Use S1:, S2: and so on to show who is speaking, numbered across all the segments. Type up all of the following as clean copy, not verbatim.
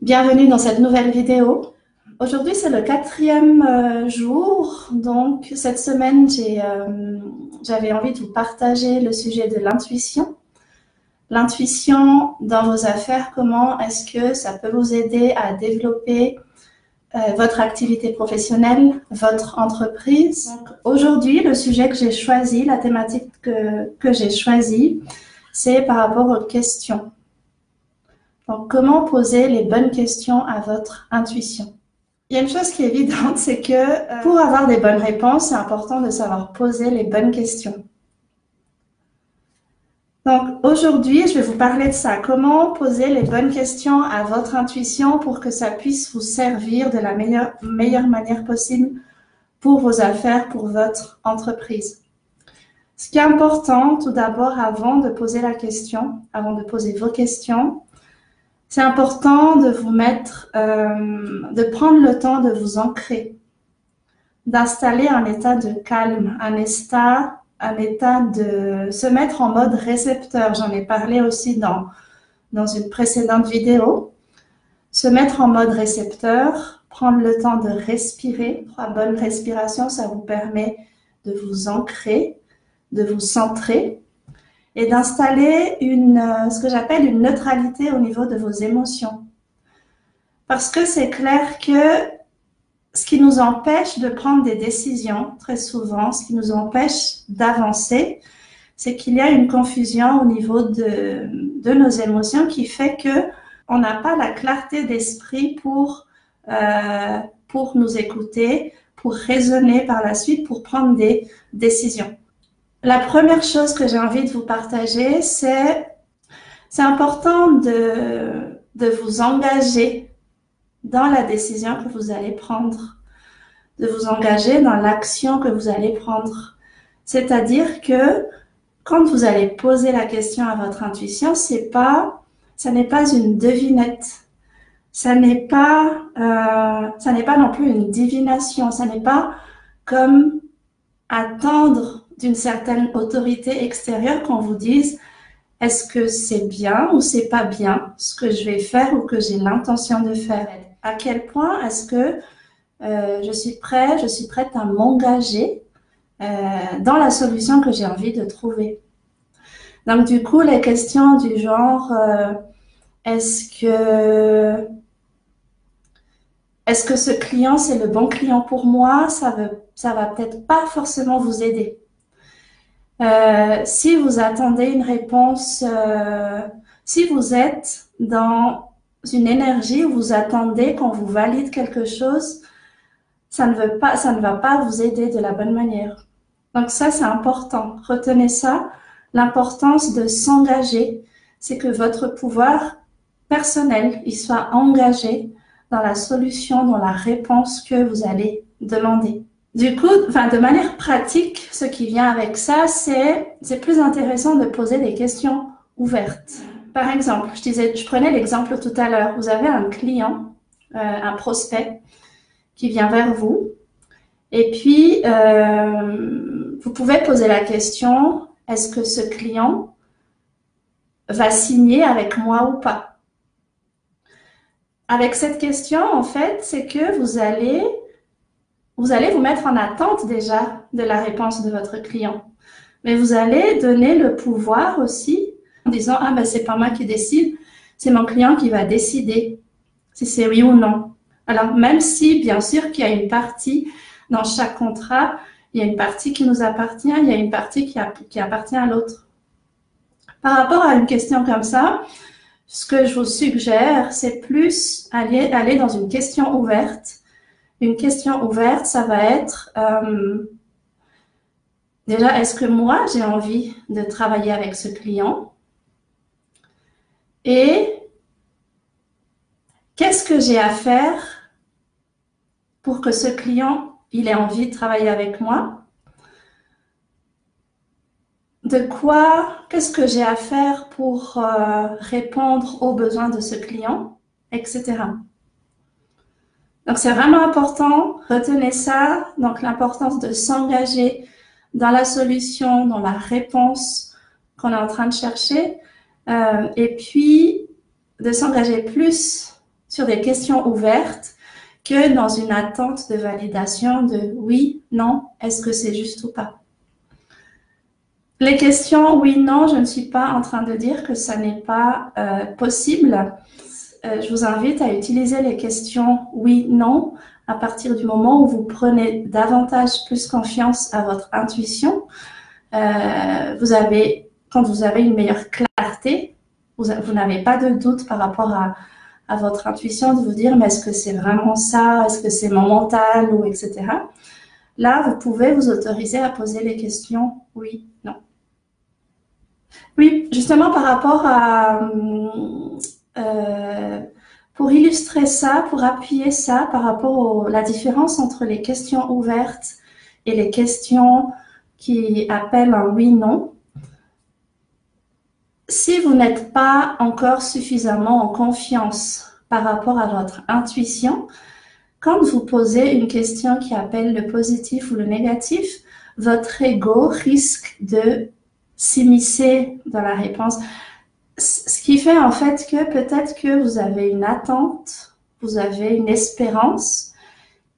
S1: Bienvenue dans cette nouvelle vidéo. Aujourd'hui, c'est le quatrième jour. Donc, cette semaine, j'avais envie de vous partager le sujet de l'intuition. L'intuition dans vos affaires, comment est-ce que ça peut vous aider à développer votre activité professionnelle, votre entreprise. Donc, aujourd'hui, le sujet que j'ai choisi, la thématique que j'ai choisie, c'est par rapport aux questions. Donc, comment poser les bonnes questions à votre intuition? Il y a une chose qui est évidente, c'est que pour avoir des bonnes réponses, c'est important de savoir poser les bonnes questions. Donc, aujourd'hui, je vais vous parler de ça. Comment poser les bonnes questions à votre intuition pour que ça puisse vous servir de la meilleure manière possible pour vos affaires, pour votre entreprise. Ce qui est important, tout d'abord, avant de poser la question, avant de poser vos questions, c'est important de vous de prendre le temps de vous ancrer, d'installer un état de calme, un état de se mettre en mode récepteur. J'en ai parlé aussi dans une précédente vidéo. Se mettre en mode récepteur, prendre le temps de respirer. 3 bonnes respirations, ça vous permet de vous ancrer, de vous centrer et d'installer ce que j'appelle une neutralité au niveau de vos émotions. Parce que c'est clair que ce qui nous empêche de prendre des décisions, très souvent, ce qui nous empêche d'avancer, c'est qu'il y a une confusion au niveau de nos émotions qui fait que on n'a pas la clarté d'esprit pour nous écouter, pour raisonner par la suite, pour prendre des décisions. La première chose que j'ai envie de vous partager, c'est important de vous engager dans la décision que vous allez prendre, de vous engager dans l'action que vous allez prendre. C'est-à-dire que quand vous allez poser la question à votre intuition, ça n'est pas une devinette. Ça n'est pas non plus une divination. Ça n'est pas comme attendre d'une certaine autorité extérieure qu'on vous dise est-ce que c'est bien ou c'est pas bien ce que je vais faire ou que j'ai l'intention de faire. À quel point est-ce que je suis prête à m'engager dans la solution que j'ai envie de trouver. Donc du coup, les questions du genre est-ce que ce client c'est le bon client pour moi, ça va peut-être pas forcément vous aider. Si vous attendez une réponse, si vous êtes dans une énergie où vous attendez qu'on vous valide quelque chose, ça ne va pas vous aider de la bonne manière. Donc ça, c'est important. Retenez ça. L'importance de s'engager, c'est que votre pouvoir personnel, il soit engagé dans la solution, dans la réponse que vous allez demander. Du coup, de manière pratique, ce qui vient avec ça, c'est plus intéressant de poser des questions ouvertes. Par exemple, je prenais l'exemple tout à l'heure. Vous avez un client, un prospect, qui vient vers vous. Et puis, vous pouvez poser la question, est-ce que ce client va signer avec moi ou pas? Avec cette question, en fait, c'est que vous allez vous mettre en attente déjà de la réponse de votre client. Mais vous allez donner le pouvoir aussi en disant, ah ben c'est pas moi qui décide, c'est mon client qui va décider si c'est oui ou non. Alors, même si, bien sûr, qu'il y a une partie dans chaque contrat, il y a une partie qui nous appartient, il y a une partie qui appartient à l'autre. Par rapport à une question comme ça, ce que je vous suggère, c'est plus aller dans une question ouverte. Une question ouverte, ça va être déjà, est-ce que moi, j'ai envie de travailler avec ce client? Et qu'est-ce que j'ai à faire pour que ce client, il ait envie de travailler avec moi? Qu'est-ce que j'ai à faire pour répondre aux besoins de ce client, etc. Donc, c'est vraiment important, retenez ça, donc l'importance de s'engager dans la solution, dans la réponse qu'on est en train de chercher, et puis de s'engager plus sur des questions ouvertes que dans une attente de validation de oui, non, est-ce que c'est juste ou pas. Les questions oui, non, je ne suis pas en train de dire que ça n'est pas possible. Je vous invite à utiliser les questions oui, non à partir du moment où vous prenez davantage plus confiance à votre intuition. Quand vous avez une meilleure clarté, vous n'avez pas de doute par rapport à votre intuition de vous dire mais est-ce que c'est vraiment ça, est-ce que c'est mon mental ou etc. Là, vous pouvez vous autoriser à poser les questions oui, non. Oui, justement par rapport à pour illustrer ça, pour appuyer ça par rapport à la différence entre les questions ouvertes et les questions qui appellent un oui-non. Si vous n'êtes pas encore suffisamment en confiance par rapport à votre intuition, quand vous posez une question qui appelle le positif ou le négatif, votre ego risque de s'immiscer dans la réponse. Ce qui fait en fait que peut-être que vous avez une attente, vous avez une espérance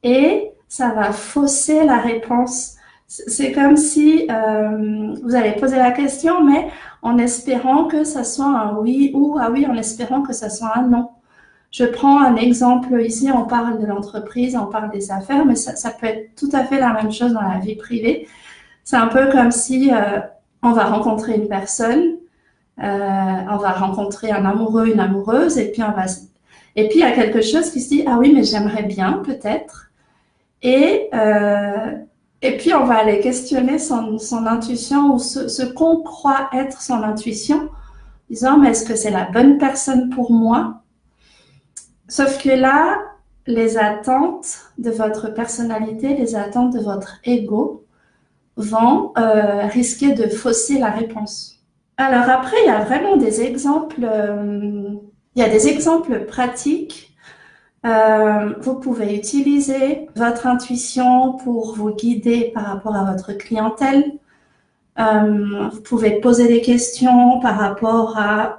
S1: et ça va fausser la réponse. C'est comme si vous allez poser la question, mais en espérant que ça soit un oui ou ah oui, en espérant que ça soit un non. Je prends un exemple ici, on parle de l'entreprise, on parle des affaires, mais ça peut être tout à fait la même chose dans la vie privée. C'est un peu comme si on va rencontrer une personne, on va rencontrer un amoureux, une amoureuse, et puis il y a quelque chose qui se dit ah oui, mais j'aimerais bien peut-être. Et puis on va aller questionner son intuition ou ce qu'on croit être son intuition, disant mais est-ce que c'est la bonne personne pour moi? Sauf que là, les attentes de votre personnalité, les attentes de votre ego vont risquer de fausser la réponse. Alors après, il y a vraiment des exemples, il y a des exemples pratiques. Vous pouvez utiliser votre intuition pour vous guider par rapport à votre clientèle. Vous pouvez poser des questions par rapport à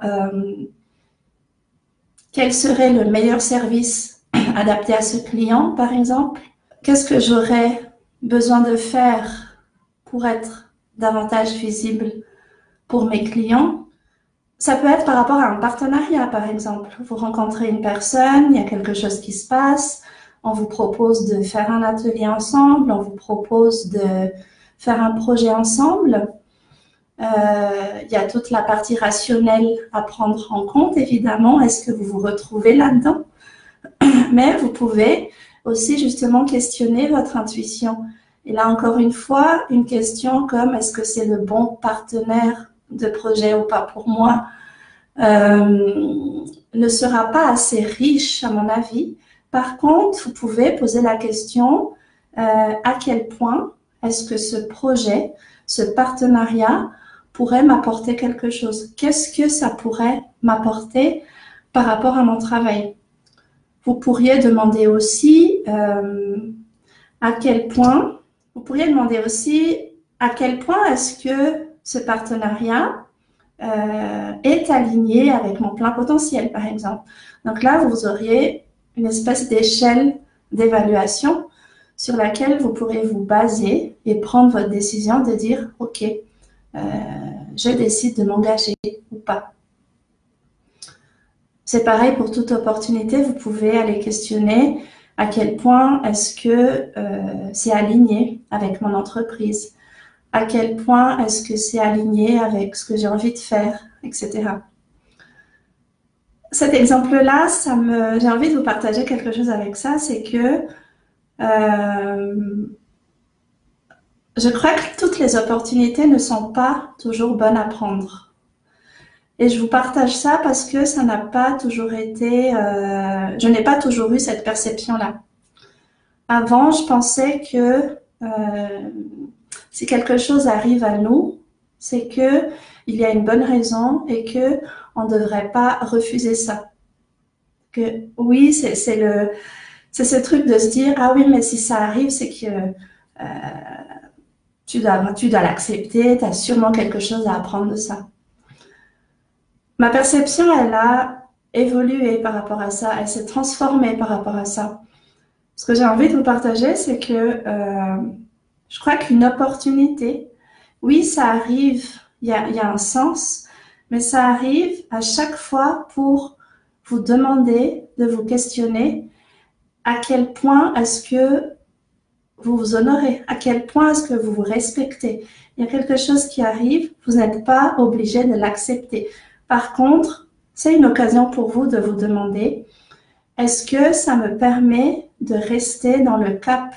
S1: quel serait le meilleur service adapté à ce client, par exemple. Qu'est-ce que j'aurais besoin de faire pour être davantage visible pour mes clients? Ça peut être par rapport à un partenariat, par exemple. Vous rencontrez une personne, il y a quelque chose qui se passe, on vous propose de faire un atelier ensemble, on vous propose de faire un projet ensemble. Il y a toute la partie rationnelle à prendre en compte, évidemment. Est-ce que vous vous retrouvez là-dedans? Mais vous pouvez aussi justement questionner votre intuition. Et là, encore une fois, une question comme est-ce que c'est le bon partenaire de projet ou pas pour moi ne sera pas assez riche, à mon avis. Par contre, vous pouvez poser la question à quel point est-ce que ce projet, ce partenariat pourrait m'apporter quelque chose? Qu'est-ce que ça pourrait m'apporter par rapport à mon travail? Vous pourriez demander aussi à quel point est-ce que ce partenariat est aligné avec mon plein potentiel, par exemple. Donc là, vous auriez une espèce d'échelle d'évaluation sur laquelle vous pourrez vous baser et prendre votre décision de dire « Ok, je décide de m'engager ou pas ». C'est pareil pour toute opportunité, vous pouvez aller questionner à quel point est-ce que c'est aligné avec mon entreprise, à quel point est-ce que c'est aligné avec ce que j'ai envie de faire, etc. Cet exemple-là, j'ai envie de vous partager quelque chose avec ça, c'est que je crois que toutes les opportunités ne sont pas toujours bonnes à prendre. Et je vous partage ça parce que ça n'a pas toujours été, je n'ai pas toujours eu cette perception-là. Avant, je pensais que si quelque chose arrive à nous, c'est que il y a une bonne raison et que on ne devrait pas refuser ça. Que oui, c'est ce truc de se dire ah oui, mais si ça arrive, c'est que tu dois l'accepter, tu as sûrement quelque chose à apprendre de ça. Ma perception, elle a évolué par rapport à ça, elle s'est transformée par rapport à ça. Ce que j'ai envie de vous partager, c'est que je crois qu'une opportunité, oui, ça arrive, il y a un sens, mais ça arrive à chaque fois pour vous demander, de vous questionner à quel point est-ce que vous vous honorez, à quel point est-ce que vous vous respectez. Il y a quelque chose qui arrive, vous n'êtes pas obligé de l'accepter. Par contre, c'est une occasion pour vous de vous demander, est-ce que ça me permet de rester dans le cap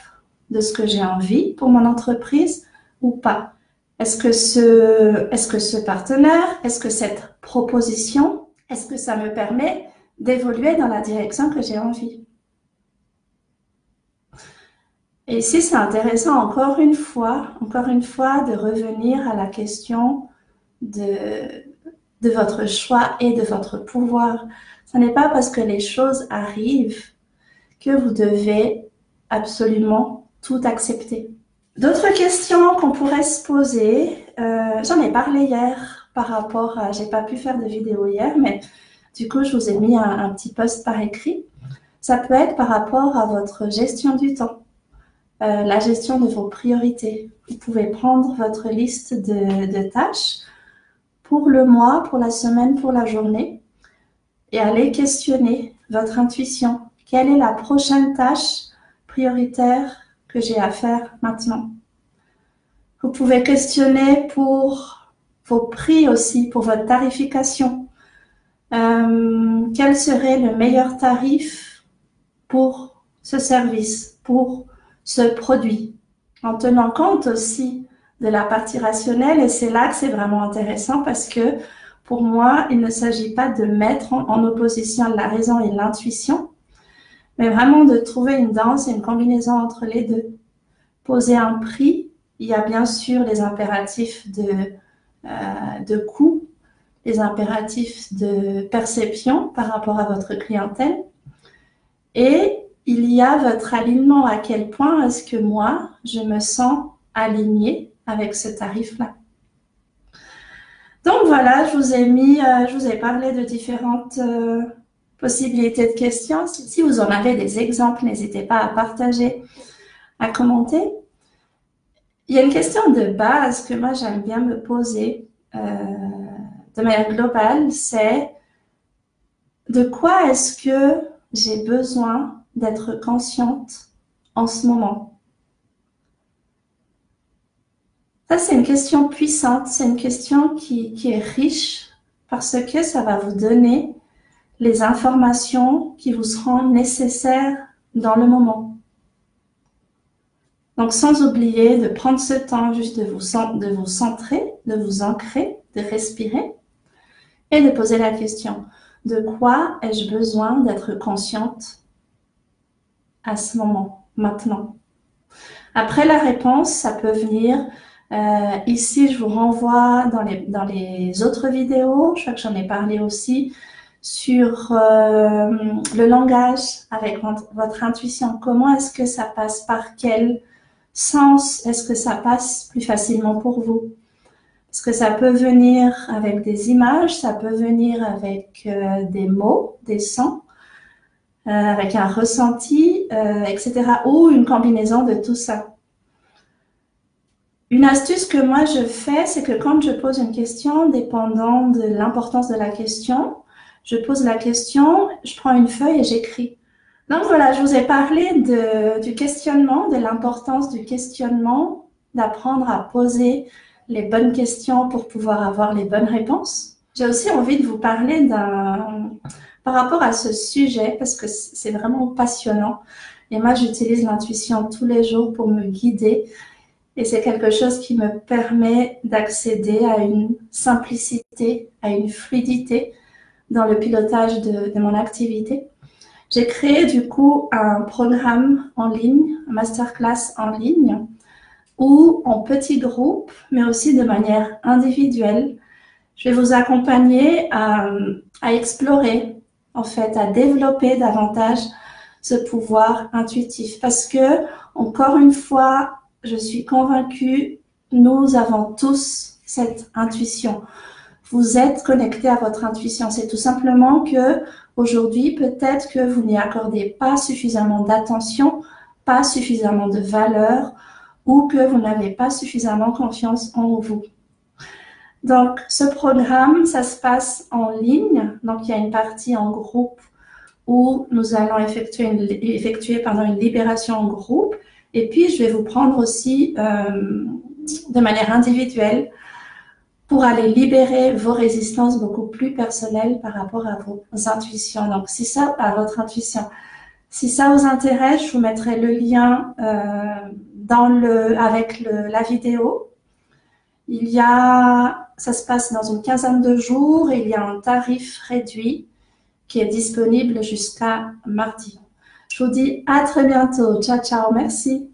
S1: de ce que j'ai envie pour mon entreprise ou pas? Est-ce que ce partenaire, est-ce que cette proposition, est-ce que ça me permet d'évoluer dans la direction que j'ai envie? Et ici, c'est intéressant encore une fois, de revenir à la question de votre choix et de votre pouvoir. Ce n'est pas parce que les choses arrivent que vous devez absolument tout accepter. D'autres questions qu'on pourrait se poser, j'en ai parlé hier par rapport à, j'ai pas pu faire de vidéo hier, mais du coup, je vous ai mis un petit post par écrit. Ça peut être par rapport à votre gestion du temps, la gestion de vos priorités. Vous pouvez prendre votre liste de tâches pour le mois, pour la semaine, pour la journée et aller questionner votre intuition. Quelle est la prochaine tâche prioritaire que j'ai à faire maintenant? Vous pouvez questionner pour vos prix aussi, pour votre tarification. Quel serait le meilleur tarif pour ce service, pour ce produit? En tenant compte aussi de la partie rationnelle, et c'est là que c'est vraiment intéressant parce que pour moi, il ne s'agit pas de mettre en opposition la raison et l'intuition, mais vraiment de trouver une danse et une combinaison entre les deux. Poser un prix, il y a bien sûr les impératifs de coût, les impératifs de perception par rapport à votre clientèle, et il y a votre alignement, à quel point est-ce que moi, je me sens alignée avec ce tarif-là. Donc voilà, je vous ai parlé de différentes possibilités de questions. Si vous en avez des exemples, n'hésitez pas à partager, à commenter. Il y a une question de base que moi j'aime bien me poser de manière globale, c'est de quoi est-ce que j'ai besoin d'être consciente en ce moment? Ça, c'est une question puissante, c'est une question qui est riche parce que ça va vous donner les informations qui vous seront nécessaires dans le moment. Donc, sans oublier de prendre ce temps juste de vous centrer, de vous ancrer, de respirer et de poser la question, de quoi ai-je besoin d'être consciente à ce moment, maintenant? Après la réponse, ça peut venir, ici je vous renvoie dans les autres vidéos, je crois que j'en ai parlé aussi, sur le langage avec votre intuition. Comment est-ce que ça passe? Par quel sens est-ce que ça passe plus facilement pour vous? Parce que ça peut venir avec des images, ça peut venir avec des mots, des sons, avec un ressenti, etc. Ou une combinaison de tout ça. Une astuce que moi je fais, c'est que quand je pose une question, dépendant de l'importance de la question, je pose la question, je prends une feuille et j'écris. Donc voilà, je vous ai parlé du questionnement, de l'importance du questionnement, d'apprendre à poser les bonnes questions pour pouvoir avoir les bonnes réponses. J'ai aussi envie de vous parler par rapport à ce sujet, parce que c'est vraiment passionnant. Et moi, j'utilise l'intuition tous les jours pour me guider. Et c'est quelque chose qui me permet d'accéder à une simplicité, à une fluidité dans le pilotage de mon activité. J'ai créé du coup un programme en ligne, un masterclass en ligne, où en petits groupes, mais aussi de manière individuelle, je vais vous accompagner à explorer, en fait, à développer davantage ce pouvoir intuitif. Parce que, encore une fois, je suis convaincue, nous avons tous cette intuition. Vous êtes connecté à votre intuition. C'est tout simplement que Aujourd'hui, peut-être que vous n'y accordez pas suffisamment d'attention, pas suffisamment de valeur ou que vous n'avez pas suffisamment confiance en vous. Donc, ce programme, ça se passe en ligne. Donc, il y a une partie en groupe où nous allons effectuer une libération en groupe. Et puis, je vais vous prendre aussi de manière individuelle pour aller libérer vos résistances beaucoup plus personnelles par rapport à vos intuitions. Donc, si ça, à votre intuition, si ça vous intéresse, je vous mettrai le lien avec la vidéo. Ça se passe dans une quinzaine de jours et il y a un tarif réduit qui est disponible jusqu'à mardi. Je vous dis à très bientôt. Ciao, ciao. Merci.